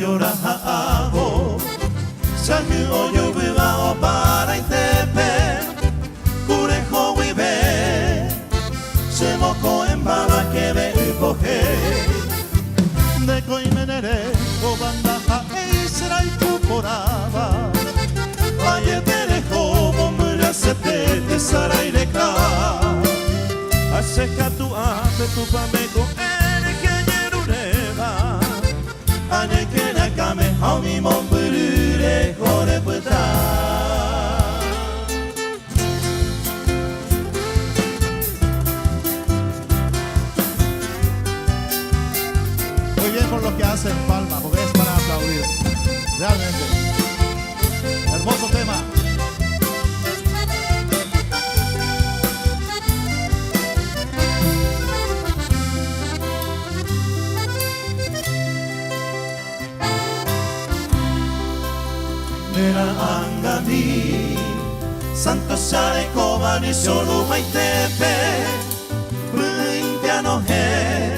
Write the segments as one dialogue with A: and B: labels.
A: llora hago Sagu oyo viva o para intepe Curejo vive Se moco en baba que ve upoje De coimenere o banda e será y cuporaba Aye te dejo bomura se te saraireka Aseca tu ate tu pameco Ane que na kame haumi mon burure kore puta. Muy bien por lo que hacen palma, porque es para aplaudir. Realmente. Hermoso tema. Era angani Santa Sare Kobani solo maitepe Rintiano he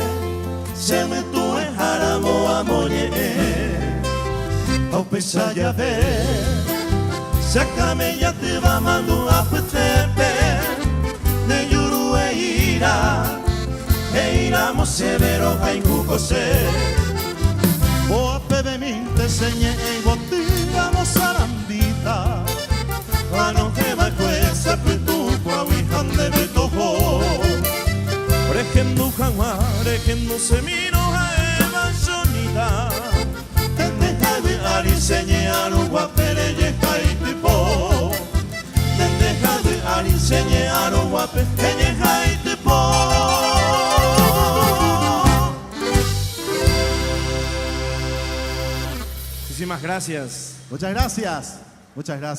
A: Se me tu e haramo amoye Au pesa ya ve Sakame ya te va mando a petepe De yuru e ira mo severo haiku kose O apebe minte señe e botigamos sarambita Ano que va cuesta putu kwa wihan de betoho Regen no hanwa, regen no semino haeva sonita Tente hawe ari señe anu guapere ye haitipo Tente hawe ari señe anu guapere ye haitipo Muchísimas gracias.
B: Muchas gracias. Muchas gracias.